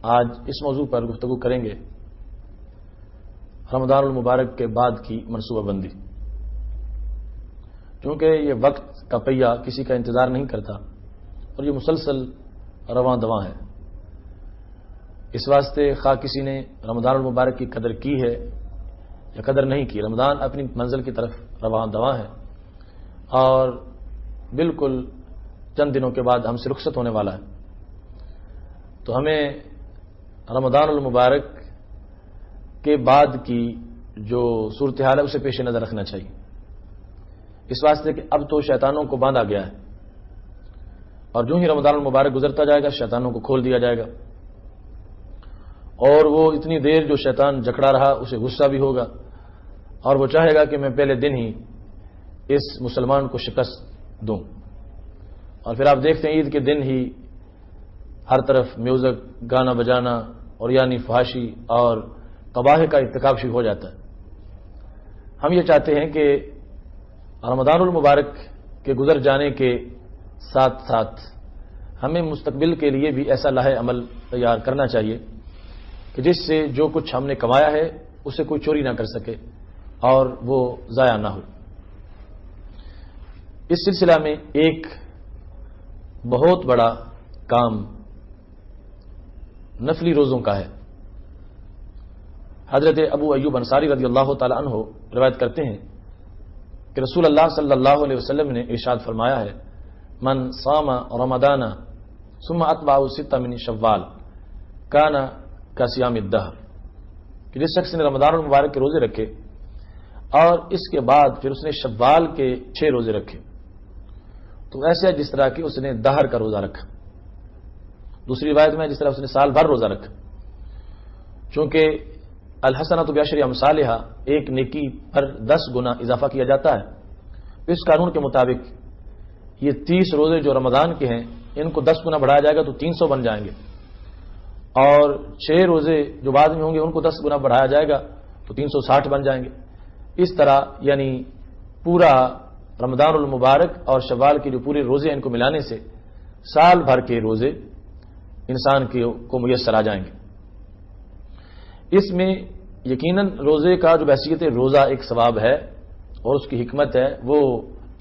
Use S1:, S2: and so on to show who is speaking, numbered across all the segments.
S1: آج اس موضوع پر گفتگو کریں گے، رمضان المبارک کے بعد کی منصوبہ بندی۔ چونکہ یہ وقت کا پہیہ کسی کا انتظار نہیں کرتا اور یہ مسلسل رواں دواں ہے، اس واسطے خواہ کسی نے رمضان المبارک کی قدر کی ہے یا قدر نہیں کی، رمضان اپنی منزل کی طرف رواں دواں ہے اور بالکل چند دنوں کے بعد ہم سے رخصت ہونے والا ہے۔ تو ہمیں رمضان المبارک کے بعد کی جو صورتحال ہے اسے پیش نظر رکھنا چاہیے، اس واسطے کہ اب تو شیطانوں کو باندھا گیا ہے اور جو ہی رمضان المبارک گزرتا جائے گا شیطانوں کو کھول دیا جائے گا، اور وہ اتنی دیر جو شیطان جکڑا رہا اسے غصہ بھی ہوگا اور وہ چاہے گا کہ میں پہلے دن ہی اس مسلمان کو شکست دوں۔ اور پھر آپ دیکھتے ہیں عید کے دن ہی ہر طرف میوزک، گانا بجانا اور یعنی فحاشی اور قباح کا ارتکاب شروع ہو جاتا ہے۔ ہم یہ چاہتے ہیں کہ رمضان المبارک کے گزر جانے کے ساتھ ساتھ ہمیں مستقبل کے لیے بھی ایسا لاہ عمل تیار کرنا چاہیے کہ جس سے جو کچھ ہم نے کمایا ہے اسے کوئی چوری نہ کر سکے اور وہ ضائع نہ ہو۔ اس سلسلہ میں ایک بہت بڑا کام نفلی روزوں کا ہے۔ حضرت ابو ایوب انصاری رضی اللہ تعالی عنہ روایت کرتے ہیں کہ رسول اللہ صلی اللہ علیہ وسلم نے ارشاد فرمایا ہے، من صام رمضان ثم اتبعه ستة من شوال کان کصیام الدہر، کہ جس شخص نے رمضان المبارک کے روزے رکھے اور اس کے بعد پھر اس نے شوال کے 6 روزے رکھے تو ایسے جس طرح کہ اس نے دہر کا روزہ رکھا۔ دوسری روایت میں جس طرح اس نے سال بھر روزہ رکھا، چونکہ الحسنۃ بعشر امثالها، ایک نیکی پر 10 گنا اضافہ کیا جاتا ہے۔ اس قانون کے مطابق یہ 30 روزے جو رمضان کے ہیں ان کو 10 گنا بڑھایا جائے گا تو 300 بن جائیں گے، اور 6 روزے جو بعد میں ہوں گے ان کو 10 گنا بڑھایا جائے گا تو 360 بن جائیں گے۔ اس طرح یعنی پورا رمضان المبارک اور شوال کے جو پورے روزے ان کو ملانے سے سال بھر کے روزے انسان کو میسر آ جائیں گے۔ اس میں یقیناً روزے کا جو بحیثیت روزہ ایک ثواب ہے اور اس کی حکمت ہے وہ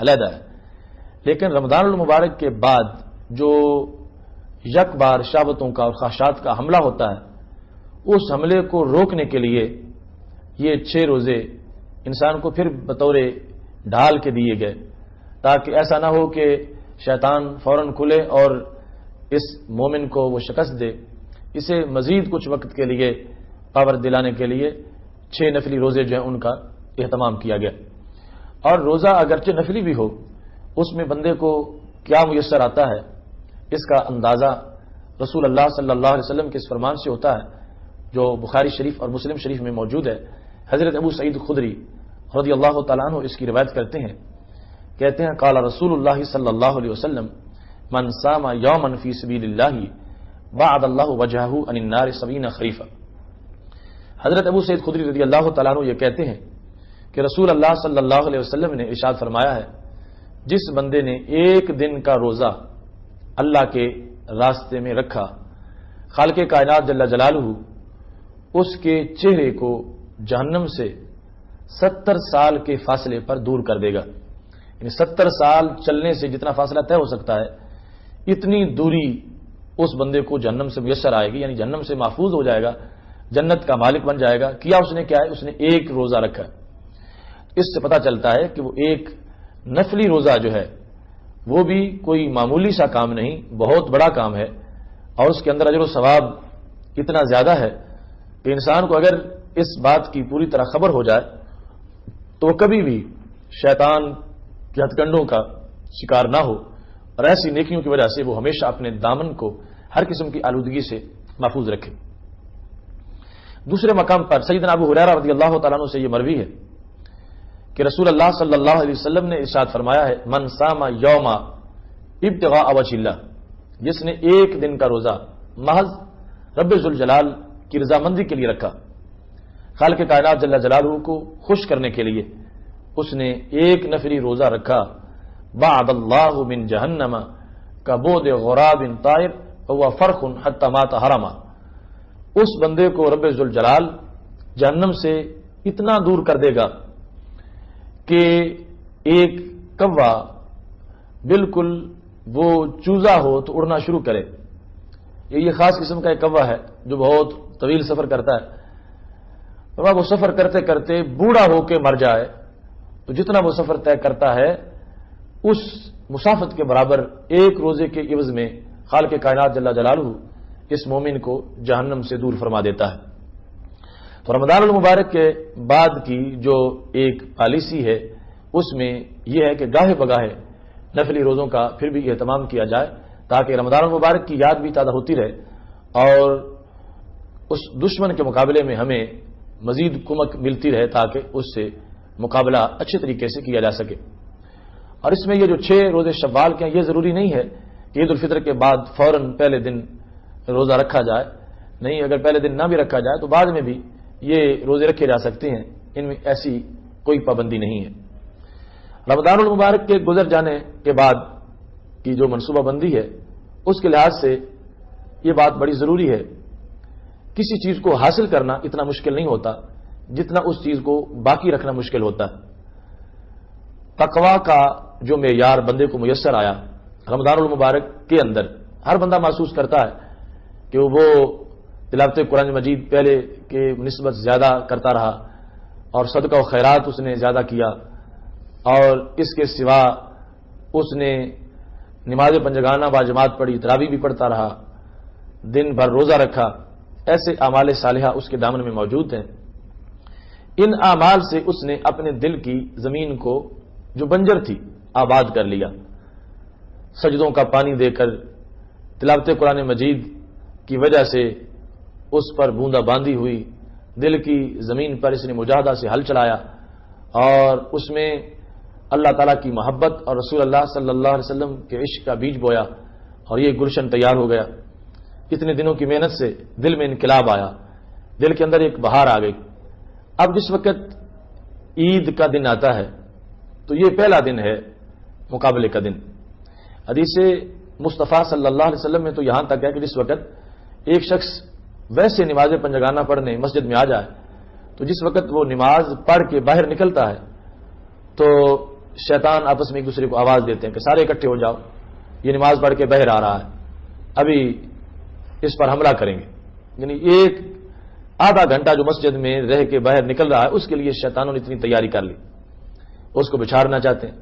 S1: علیحدہ ہے، لیکن رمضان المبارک کے بعد جو یک بار شہوتوں کا اور خواہشات کا حملہ ہوتا ہے اس حملے کو روکنے کے لیے یہ 6 روزے انسان کو پھر بطور ڈھال کے دیے گئے، تاکہ ایسا نہ ہو کہ شیطان فوراً کھلے اور اس مومن کو وہ شکست دے۔ اسے مزید کچھ وقت کے لیے پاور دلانے کے لیے 6 نفلی روزے جو ہیں ان کا اہتمام کیا گیا۔ اور روزہ اگرچہ نفلی بھی ہو اس میں بندے کو کیا میسر آتا ہے اس کا اندازہ رسول اللہ صلی اللہ علیہ وسلم کے اس فرمان سے ہوتا ہے جو بخاری شریف اور مسلم شریف میں موجود ہے۔ حضرت ابو سعید خدری رضی اللہ تعالیٰ عنہ اس کی روایت کرتے ہیں، کہتے ہیں قال رسول اللہ صلی اللہ علیہ وسلم من صام یوما فی سبیل اللہ بعد اللہ وجہہ عن النار 70 خریفا۔ حضرت ابو سعید خدری رضی اللہ تعالیٰ عنہ یہ کہتے ہیں کہ رسول اللہ صلی اللہ علیہ وسلم نے ارشاد فرمایا ہے، جس بندے نے ایک دن کا روزہ اللہ کے راستے میں رکھا خالق کائنات جل جلالہ اس کے چہرے کو جہنم سے 70 سال کے فاصلے پر دور کر دے گا، یعنی 70 سال چلنے سے جتنا فاصلہ طے ہو سکتا ہے اتنی دوری اس بندے کو جہنم سے میسر آئے گی، یعنی جہنم سے محفوظ ہو جائے گا، جنت کا مالک بن جائے گا۔ کیا اس نے کیا ہے؟ اس نے ایک روزہ رکھا۔ اس سے پتہ چلتا ہے کہ وہ ایک نفلی روزہ جو ہے وہ بھی کوئی معمولی سا کام نہیں، بہت بڑا کام ہے، اور اس کے اندر اجر و ثواب اتنا زیادہ ہے کہ انسان کو اگر اس بات کی پوری طرح خبر ہو جائے تو وہ کبھی بھی شیطان کے ہتھ کنڈوں کا شکار نہ ہو، اور ایسی نیکیوں کی وجہ سے وہ ہمیشہ اپنے دامن کو ہر قسم کی آلودگی سے محفوظ رکھے۔ دوسرے مقام پر سیدنا ابو ہریرہ رضی اللہ تعالیٰ عنہ سے یہ مروی ہے کہ رسول اللہ صلی اللہ علیہ وسلم نے ارشاد فرمایا ہے، من صام یوما ابتغاء وجہ اللہ، جس نے ایک دن کا روزہ محض رب ذوالجلال کی رضامندی کے لیے رکھا، خالق کائنات جل جلالہ کو خوش کرنے کے لیے اس نے ایک نفلی روزہ رکھا، بعد اللہ من جہنم کبود غراب طائر هو فرخ حتی مات حرما، اس بندے کو رب ذوالجلال جہنم سے اتنا دور کر دے گا کہ ایک کوا بالکل وہ چوزا ہو تو اڑنا شروع کرے. یہ خاص قسم کا ایک کوا ہے جو بہت طویل سفر کرتا ہے. وہ سفر کرتے کرتے بوڑھا ہو کے مر جائے تو جتنا وہ سفر طے کرتا ہے اس مسافت کے برابر ایک روزے کے عوض میں خالق کائنات جل جلالہ اس مومن کو جہنم سے دور فرما دیتا ہے. تو رمضان المبارک کے بعد کی جو ایک پالیسی ہے اس میں یہ ہے کہ گاہے بگاہے نفلی روزوں کا پھر بھی اہتمام کیا جائے تاکہ رمضان المبارک کی یاد بھی تازہ ہوتی رہے اور اس دشمن کے مقابلے میں ہمیں مزید کمک ملتی رہے تاکہ اس سے مقابلہ اچھے طریقے سے کیا جا سکے. اور اس میں یہ جو 6 روزے شوال کے ہیں یہ ضروری نہیں ہے کہ عید الفطر کے بعد فوراً پہلے دن روزہ رکھا جائے. نہیں، اگر پہلے دن نہ بھی رکھا جائے تو بعد میں بھی یہ روزے رکھے جا سکتے ہیں. ان میں ایسی کوئی پابندی نہیں ہے. رمضان المبارک کے گزر جانے کے بعد کی جو منصوبہ بندی ہے اس کے لحاظ سے یہ بات بڑی ضروری ہے. کسی چیز کو حاصل کرنا اتنا مشکل نہیں ہوتا جتنا اس چیز کو باقی رکھنا مشکل ہوتا ہے. تقویٰ کا جو معیار بندے کو میسر آیا رمضان المبارک کے اندر، ہر بندہ محسوس کرتا ہے کہ وہ تلاوت قرآن مجید پہلے کے نسبت زیادہ کرتا رہا اور صدقہ و خیرات اس نے زیادہ کیا، اور اس کے سوا اس نے نماز پنجگانہ باجماعت پڑھی، تراویح بھی پڑھتا رہا، دن بھر روزہ رکھا. ایسے اعمال صالحہ اس کے دامن میں موجود ہیں. ان اعمال سے اس نے اپنے دل کی زمین کو جو بنجر تھی آباد کر لیا. سجدوں کا پانی دے کر تلاوت قرآن مجید کی وجہ سے اس پر بوندا باندھی ہوئی دل کی زمین پر اس نے مجاہدہ سے ہل چلایا اور اس میں اللہ تعالیٰ کی محبت اور رسول اللہ صلی اللہ علیہ وسلم کے عشق کا بیج بویا اور یہ گلشن تیار ہو گیا. اتنے دنوں کی محنت سے دل میں انقلاب آیا، دل کے اندر ایک بہار آ گئی. اب جس وقت عید کا دن آتا ہے تو یہ پہلا دن ہے مقابلے کا دن. حدیث مصطفیٰ صلی اللہ علیہ وسلم میں تو یہاں تک ہے کہ جس وقت ایک شخص ویسے نماز پنجگانہ پڑھنے مسجد میں آ جائے تو جس وقت وہ نماز پڑھ کے باہر نکلتا ہے تو شیطان آپس میں ایک دوسرے کو آواز دیتے ہیں کہ سارے اکٹھے ہو جاؤ، یہ نماز پڑھ کے باہر آ رہا ہے، ابھی اس پر حملہ کریں گے. یعنی ایک آدھا گھنٹہ جو مسجد میں رہ کے باہر نکل رہا ہے اس کے لیے شیطانوں نے اتنی تیاری کر لی، اس کو بچھاڑنا چاہتے ہیں.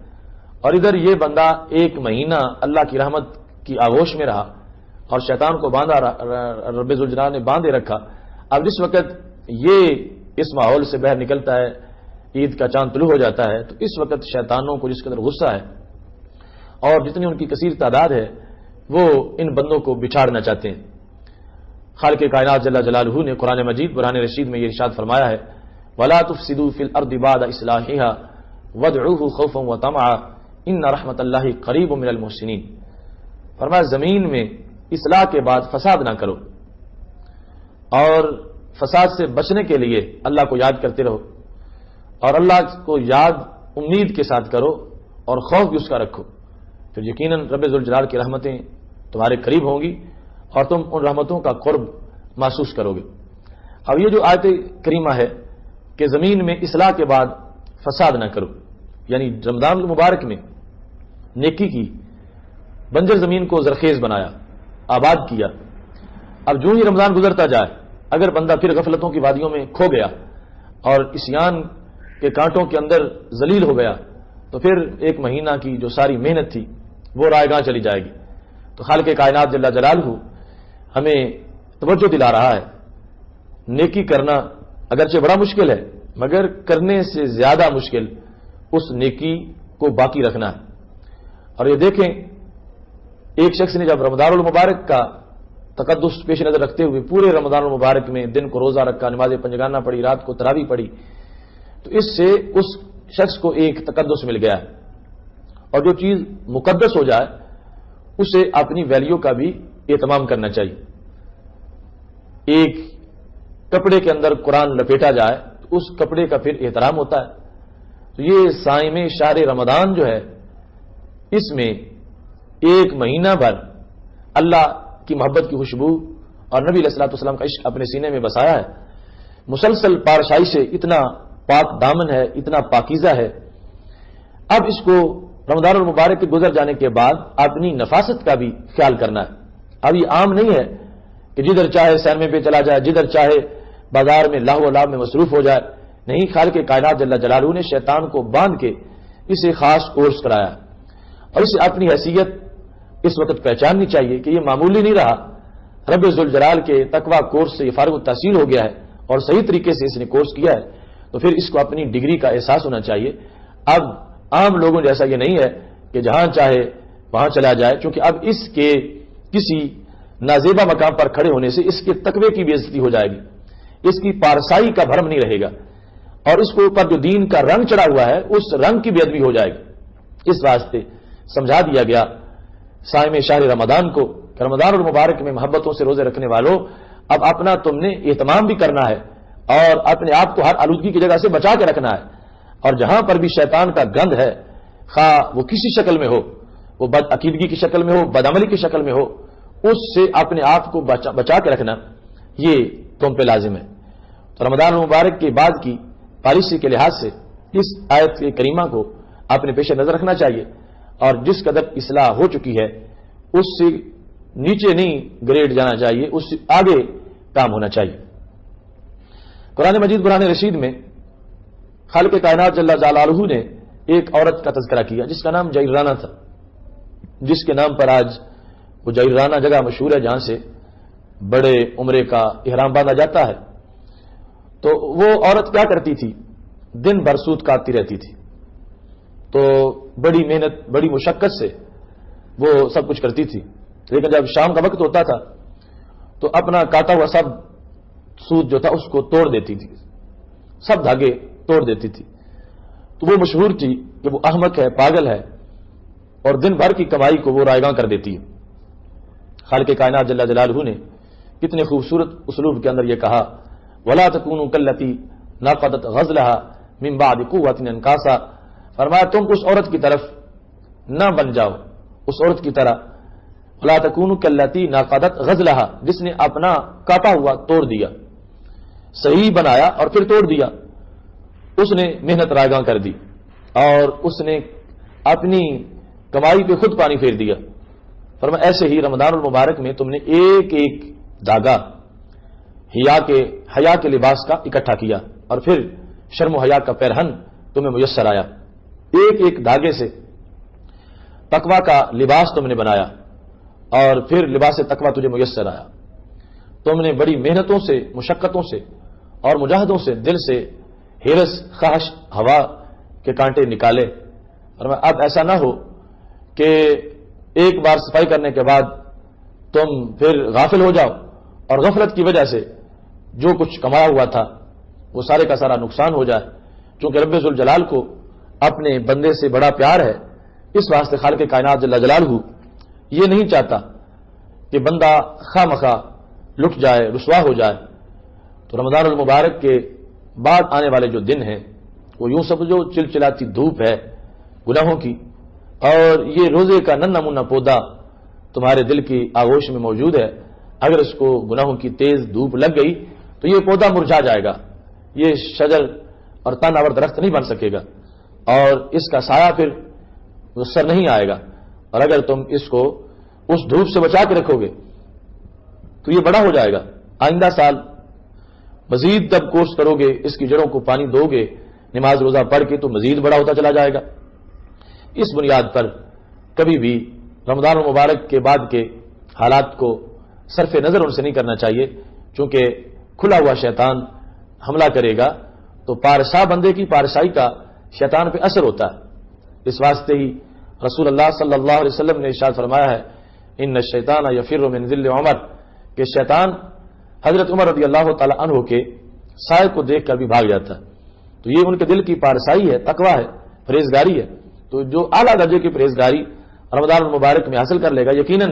S1: اور ادھر یہ بندہ 1 مہینہ اللہ کی رحمت کی آغوش میں رہا اور شیطان کو باندھا رب ذوالجلال نے باندھے رکھا. اب جس وقت یہ اس ماحول سے باہر نکلتا ہے، عید کا چاند طلوع ہو جاتا ہے، تو اس وقت شیطانوں کو جس قدر غصہ ہے اور جتنی ان کی کثیر تعداد ہے وہ ان بندوں کو بچھاڑنا چاہتے ہیں. خالق کائنات جل جلالہ نے قرآن مجید قرآن رشید میں یہ ارشاد فرمایا ہے وَلَا تُفْسِدُوا فِي الْأَرْضِ بَعْدَ إِصْلَاحِهَا وَادْعُوهُ خَوْفًا وَطَمَعًا إِنَّ رَحْمَتَ اللَّهِ قَرِيبٌ مِنَ الْمُحْسِنِينَ. فرمایا زمین میں اصلاح کے بعد فساد نہ کرو اور فساد سے بچنے کے لیے اللہ کو یاد کرتے رہو اور اللہ کو یاد امید کے ساتھ کرو اور خوف بھی اس کا رکھو، پھر یقیناً رب ذوالجلال کی رحمتیں تمہارے قریب ہوں گی اور تم ان رحمتوں کا قرب محسوس کرو گے. اب یہ جو آیت کریمہ ہے کہ زمین میں اصلاح کے بعد فساد نہ کرو، یعنی رمضان المبارک میں نیکی کی، بنجر زمین کو زرخیز بنایا، آباد کیا. اب جو ہی رمضان گزرتا جائے اگر بندہ پھر غفلتوں کی وادیوں میں کھو گیا اور عصیان کے کانٹوں کے اندر ذلیل ہو گیا تو پھر 1 مہینہ کی جو ساری محنت تھی وہ رائے گاہ چلی جائے گی. تو خالق کائنات جل جلالہ ہمیں توجہ دلا رہا ہے نیکی کرنا اگرچہ بڑا مشکل ہے مگر کرنے سے زیادہ مشکل اس نیکی کو باقی رکھنا ہے. اور یہ دیکھیں ایک شخص نے جب رمضان المبارک کا تقدس پیش نظر رکھتے ہوئے پورے رمضان المبارک میں دن کو روزہ رکھا، نماز پنجگانہ پڑھی، رات کو تراویح پڑھی، تو اس سے اس شخص کو ایک تقدس مل گیا ہے. اور جو چیز مقدس ہو جائے اسے اپنی ویلیو کا بھی اہتمام کرنا چاہیے. ایک کپڑے کے اندر قرآن لپیٹا جائے تو اس کپڑے کا پھر احترام ہوتا ہے. تو یہ صائم شہر رمضان جو ہے اس میں 1 مہینہ بھر اللہ کی محبت کی خوشبو اور نبی علیہ الصلوۃ والسلام کا عشق اپنے سینے میں بسایا ہے، مسلسل پارسائی سے اتنا پاک دامن ہے، اتنا پاکیزہ ہے. اب اس کو رمضان المبارک کے گزر جانے کے بعد اپنی نفاست کا بھی خیال کرنا ہے. اب یہ عام نہیں ہے کہ جدھر چاہے سینمے پہ چلا جائے، جدھر چاہے بازار میں لاہو لعب میں مصروف ہو جائے. نہیں، خالق کائنات جل جلالہ نے شیطان کو باندھ کے اسے خاص کورس کرایا اور اسے اپنی حیثیت اس وقت پہچاننی چاہیے کہ یہ معمولی نہیں رہا. رب ذوالجلال کے تقوی کورس سے یہ فارغ التحصیل ہو گیا ہے اور صحیح طریقے سے اس نے کورس کیا ہے، تو پھر اس کو اپنی ڈگری کا احساس ہونا چاہیے. اب عام لوگوں جیسا یہ نہیں ہے کہ جہاں چاہے وہاں چلا جائے، چونکہ اب اس کے کسی نازیبا مقام پر کھڑے ہونے سے اس کے تقوی کی بے عزتی ہو جائے گی، اس کی پارسائی کا بھرم نہیں رہے گا، اور اس کے اوپر جو دین کا رنگ چڑھا ہوا ہے اس رنگ کی بے ادبی ہو جائے گی. اس واسطے سمجھا دیا گیا صائم شہر رمضان کو کہ رمضان المبارک میں محبتوں سے روزے رکھنے والوں، اب اپنا تم نے اہتمام بھی کرنا ہے اور اپنے آپ کو ہر آلودگی کی جگہ سے بچا کے رکھنا ہے. اور جہاں پر بھی شیطان کا گند ہے، خواہ وہ کسی شکل میں ہو، وہ بد عقیدگی کی شکل میں ہو، بد عملی کی شکل میں ہو، اس سے اپنے آپ کو بچا کے رکھنا یہ تم پہ لازم ہے. تو رمضان المبارک کے بعد کی پالیسی کے لحاظ سے اس آیت کریمہ کو اپنے پیش نظر رکھنا چاہیے، اور جس قدر اصلاح ہو چکی ہے اس سے نیچے نہیں گریڈ جانا چاہیے، اس سے آگے کام ہونا چاہیے. قرآن مجید برہان رشید میں خالق کائنات جل جلالہ نے ایک عورت کا تذکرہ کیا جس کا نام جعیرانہ تھا، جس کے نام پر آج وہ جعیرانہ جگہ مشہور ہے جہاں سے بڑے عمرے کا احرام باندھا جاتا ہے. تو وہ عورت کیا کرتی تھی؟ دن بھر سود کاٹتی رہتی تھی. تو بڑی محنت، بڑی مشقت سے وہ سب کچھ کرتی تھی، لیکن جب شام کا وقت ہوتا تھا تو اپنا کاٹا ہوا سب سود جو تھا اس کو توڑ دیتی تھی، سب دھاگے توڑ دیتی تھی. تو وہ مشہور تھی کہ وہ احمق ہے، پاگل ہے، اور دن بھر کی کمائی کو وہ رائیگاں کر دیتی ہے. خالق کائنات جل جلالہ نے کتنے خوبصورت اسلوب کے اندر یہ کہا، وَلَا تَكُونُوا كَالَّتِي نَقَضَتْ غَزْلَهَا مِن بَعْدِ قُوَّةٍ أَنْكَاثًا. فرمایا تم اس عورت کی طرف نہ بن جاؤ، اس عورت کی طرح، وَلَا تَكُونُوا كَالَّتِي نَقَضَتْ غَزْلَهَا، جس نے اپنا کاٹا ہوا توڑ دیا، صحیح بنایا اور پھر توڑ دیا. اس نے محنت رائیگاں کر دی اور اس نے اپنی کمائی پہ خود پانی پھیر دیا. فرمایا ایسے ہی رمضان المبارک میں تم نے ایک ایک دھاگا حیا کے لباس کا اکٹھا کیا اور پھر شرم و حیا کا پیرہن تمہیں میسر آیا. ایک ایک دھاگے سے تقوی کا لباس تم نے بنایا اور پھر لباس تقوی تجھے میسر آیا. تم نے بڑی محنتوں سے، مشقتوں سے اور مجاہدوں سے دل سے ہرس، خواہش، ہوا کے کانٹے نکالے. اور اب ایسا نہ ہو کہ ایک بار صفائی کرنے کے بعد تم پھر غافل ہو جاؤ اور غفلت کی وجہ سے جو کچھ کمایا ہوا تھا وہ سارے کا سارا نقصان ہو جائے. چونکہ رب ذوالجلال کو اپنے بندے سے بڑا پیار ہے، اس واسطے خالق کائنات جل جلالہ یہ نہیں چاہتا کہ بندہ خواہ مخواہ لٹ جائے، رسوا ہو جائے. تو رمضان المبارک کے بعد آنے والے جو دن ہیں وہ یوں سمجھو چلچلاتی دھوپ ہے گناہوں کی، اور یہ روزے کا ننھا منھا پودا تمہارے دل کی آغوش میں موجود ہے. اگر اس کو گناہوں کی تیز دھوپ لگ گئی تو یہ پودا مرجھا جائے گا، یہ شجر اور تناور درخت نہیں بن سکے گا اور اس کا سایہ پھر مؤثر نہیں آئے گا. اور اگر تم اس کو اس دھوپ سے بچا کے رکھو گے تو یہ بڑا ہو جائے گا. آئندہ سال مزید جب کورس کرو گے، اس کی جڑوں کو پانی دو گے نماز روزہ پڑھ کے، تو مزید بڑا ہوتا چلا جائے گا. اس بنیاد پر کبھی بھی رمضان المبارک کے بعد کے حالات کو صرف نظر ان سے نہیں کرنا چاہیے، چونکہ کھلا ہوا شیطان حملہ کرے گا تو پارسا بندے کی پارسائی کا شیطان پہ اثر ہوتا ہے. اس واسطے ہی رسول اللہ صلی اللہ علیہ وسلم نے ارشاد فرمایا ہے، ان الشیطان یفر من ذل عمر، کہ شیطان حضرت عمر رضی اللہ تعالی عنہ کے سائے کو دیکھ کر بھی بھاگ جاتا ہے. تو یہ ان کے دل کی پارسائی ہے، تقوی ہے، پرہیزگاری ہے. تو جو اعلیٰ درجے کی پرہیزگاری رمضان المبارک میں حاصل کر لے گا، یقیناً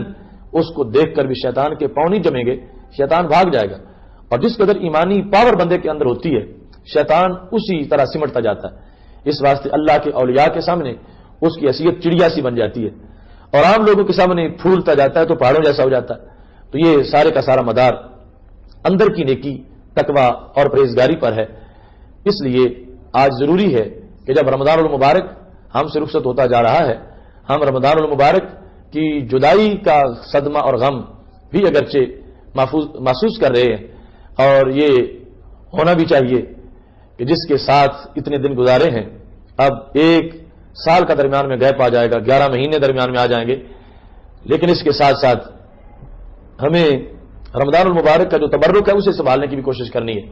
S1: اس کو دیکھ کر بھی شیطان کے پاؤں نہیں جمیں گے، شیطان بھاگ جائے گا. اور جس قدر ایمانی پاور بندے کے اندر ہوتی ہے، شیطان اسی طرح سمٹتا جاتا ہے. اس واسطے اللہ کے اولیاء کے سامنے اس کی حیثیت چڑیا سی بن جاتی ہے اور عام لوگوں کے سامنے پھولتا جاتا ہے تو پہاڑوں جیسا ہو جاتا ہے. تو یہ سارے کا سارا مدار اندر کی نیکی، تقوی اور پرہیزگاری پر ہے۔ اس لیے آج ضروری ہے کہ جب رمضان المبارک ہم سے رخصت ہوتا جا رہا ہے، ہم رمضان المبارک کی جدائی کا صدمہ اور غم بھی اگرچہ محسوس کر رہے ہیں، اور یہ ہونا بھی چاہیے کہ جس کے ساتھ اتنے دن گزارے ہیں، اب ایک سال کا درمیان میں گیپ آ جائے گا، 11 مہینے درمیان میں آ جائیں گے، لیکن اس کے ساتھ ساتھ ہمیں رمضان المبارک کا جو تبرک ہے اسے سنبھالنے کی بھی کوشش کرنی ہے۔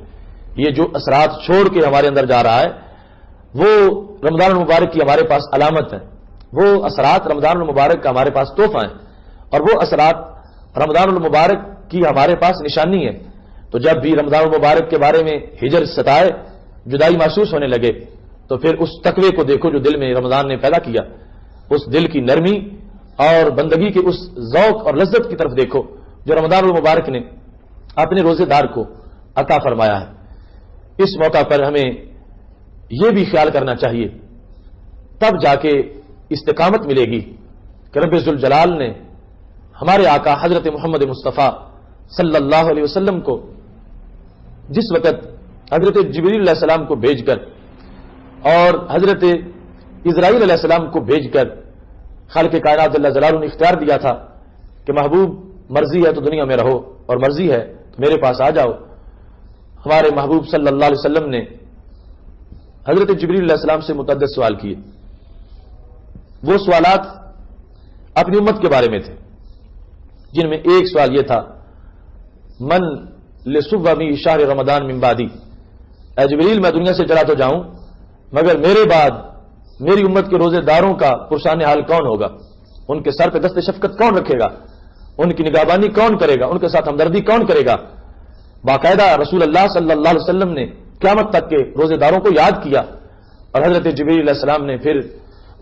S1: یہ جو اثرات چھوڑ کے ہمارے اندر جا رہا ہے وہ رمضان المبارک کی ہمارے پاس علامت ہے، وہ اثرات رمضان المبارک کا ہمارے پاس تحفہ ہے، اور وہ اثرات رمضان المبارک کی ہمارے پاس نشانی ہے۔ تو جب بھی رمضان المبارک کے بارے میں ہجر ستائے، جدائی محسوس ہونے لگے، تو پھر اس تقوی کو دیکھو جو دل میں رمضان نے پیدا کیا، اس دل کی نرمی اور بندگی کے اس ذوق اور لذت کی طرف دیکھو جو رمضان المبارک نے اپنے روزے دار کو عطا فرمایا ہے۔ اس موقع پر ہمیں یہ بھی خیال کرنا چاہیے، تب جا کے استقامت ملے گی کہ رب ذوالجلال نے ہمارے آقا حضرت محمد مصطفیٰ صلی اللہ علیہ وسلم کو جس وقت حضرت جبریل علیہ السلام کو بھیج کر اور حضرت اسرائیل علیہ السلام کو بھیج کر خالق کائنات جل جلالہ نے اختیار دیا تھا کہ محبوب مرضی ہے تو دنیا میں رہو اور مرضی ہے تو میرے پاس آ جاؤ، ہمارے محبوب صلی اللہ علیہ وسلم نے حضرت جبریل علیہ السلام سے متعدد سوال کیے۔ وہ سوالات اپنی امت کے بارے میں تھے، جن میں ایک سوال یہ تھا، من لصومی شہر رمضان من بعدی، اے جبریل میں دنیا سے چلا تو جاؤں مگر میرے بعد میری امت کے روزے داروں کا پرسان حال کون ہوگا؟ ان کے سر پہ دست شفقت کون رکھے گا؟ ان کی نگہبانی کون کرے گا؟ ان کے ساتھ ہمدردی کون کرے گا؟ باقاعدہ رسول اللہ صلی اللہ علیہ وسلم نے قیامت تک کے روزے داروں کو یاد کیا، اور حضرت جبریل علیہ السلام نے پھر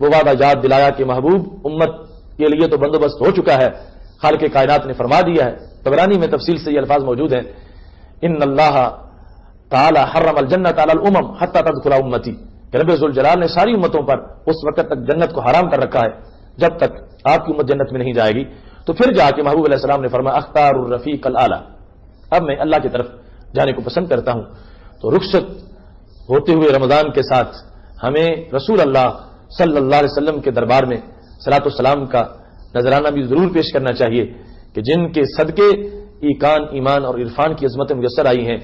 S1: وہ وعدہ یاد دلایا کہ محبوب امت کے لیے تو بندوبست ہو چکا ہے، خالق کائنات نے فرما دیا ہے۔ طبرانی میں تفصیل سے یہ الفاظ موجود ہیں، ان اللہ تعالی حرم الجنت علی الامم حتی تدخل امتی، کہ رب ذوالجلال نے ساری امتوں پر اس وقت تک جنت کو حرام کر رکھا ہے جب تک آپ کی امت جنت میں نہیں جائے گی۔ تو پھر جا کے محبوب علیہ السلام نے فرمایا اختار الرفیق الاعلی، اب میں اللہ کی طرف جانے کو پسند کرتا ہوں۔ تو رخصت ہوتے ہوئے رمضان کے ساتھ ہمیں رسول اللہ صلی اللہ علیہ وسلم کے دربار میں صلاۃ والسلام کا نذرانہ بھی ضرور پیش کرنا چاہیے کہ جن کے صدقے ایمان اور عرفان کی عظمتیں میسر آئی ہیں،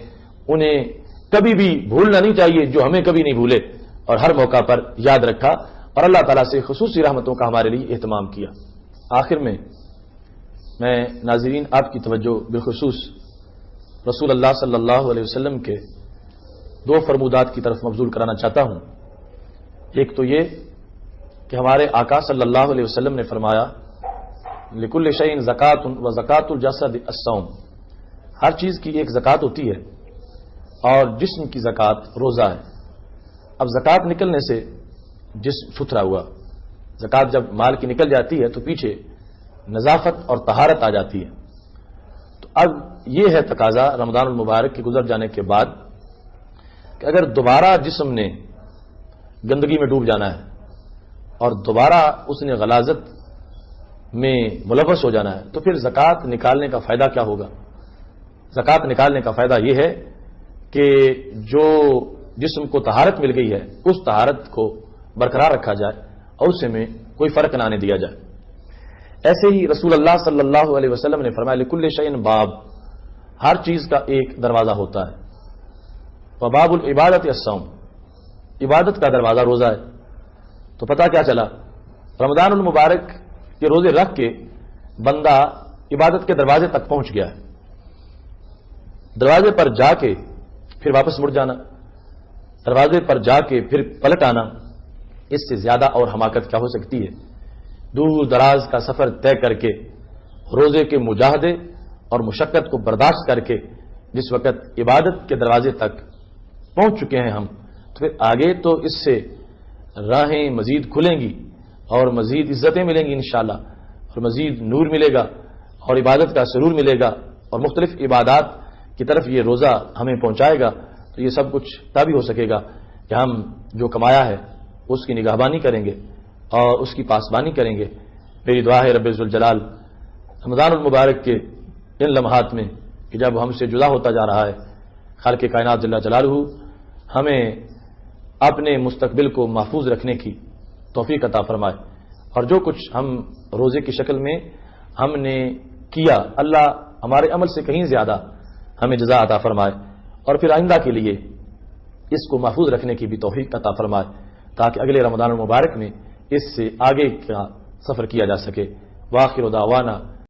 S1: انہیں کبھی بھی بھولنا نہیں چاہیے، جو ہمیں کبھی نہیں بھولے اور ہر موقع پر یاد رکھا، اور اللہ تعالیٰ سے خصوصی رحمتوں کا ہمارے لیے اہتمام کیا۔ آخر میں ناظرین آپ کی توجہ بالخصوص رسول اللہ صلی اللہ علیہ وسلم کے دو فرمودات کی طرف مبذول کرانا چاہتا ہوں۔ ایک تو یہ کہ ہمارے آقا صلی اللہ علیہ وسلم نے فرمایا لکل شیء زکات و زکات الجسد الصوم، ہر چیز کی ایک زکات ہوتی ہے اور جسم کی زکات روزہ ہے۔ اب زکات نکلنے سے جسم ستھرا ہوا، زکات جب مال کی نکل جاتی ہے تو پیچھے نظافت اور طہارت آ جاتی ہے۔ تو اب یہ ہے تقاضا رمضان المبارک کے گزر جانے کے بعد کہ اگر دوبارہ جسم نے گندگی میں ڈوب جانا ہے اور دوبارہ اس نے غلاظت میں ملوث ہو جانا ہے تو پھر زکات نکالنے کا فائدہ کیا ہوگا؟ زکات نکالنے کا فائدہ یہ ہے کہ جو جسم کو طہارت مل گئی ہے اس طہارت کو برقرار رکھا جائے اور اس میں کوئی فرق نہ آنے دیا جائے۔ ایسے ہی رسول اللہ صلی اللہ علیہ وسلم نے فرمایا لکل شیء باب، ہر چیز کا ایک دروازہ ہوتا ہے، وباب العبادت الصوم، عبادت کا دروازہ روزہ ہے۔ تو پتہ کیا چلا، رمضان المبارک کے روزے رکھ کے بندہ عبادت کے دروازے تک پہنچ گیا ہے، دروازے پر جا کے پھر واپس مڑ جانا، دروازے پر جا کے پھر پلٹ آنا، اس سے زیادہ اور حماقت کیا ہو سکتی ہے؟ دور دراز کا سفر طے کر کے روزے کے مجاہدے اور مشقت کو برداشت کر کے جس وقت عبادت کے دروازے تک پہنچ چکے ہیں ہم، تو پھر آگے تو اس سے راہیں مزید کھلیں گی اور مزید عزتیں ملیں گی انشاءاللہ، اور مزید نور ملے گا اور عبادت کا سرور ملے گا، اور مختلف عبادات کی طرف یہ روزہ ہمیں پہنچائے گا۔ تو یہ سب کچھ تبھی ہو سکے گا کہ ہم جو کمایا ہے اس کی نگہبانی کریں گے اور اس کی پاسبانی کریں گے۔ میری دعا ہے رب ذوالجلال رمضان المبارک کے ان لمحات میں کہ جب ہم سے جدا ہوتا جا رہا ہے، خالق کائنات جل جلالہ ہمیں اپنے مستقبل کو محفوظ رکھنے کی توفیق عطا فرمائے، اور جو کچھ ہم روزے کی شکل میں ہم نے کیا، اللہ ہمارے عمل سے کہیں زیادہ ہمیں جزا عطا فرمائے، اور پھر آئندہ کے لیے اس کو محفوظ رکھنے کی بھی توفیق عطا فرمائے، تاکہ اگلے رمضان المبارک میں اس سے آگے کا سفر کیا جا سکے۔ وآخر دعوانا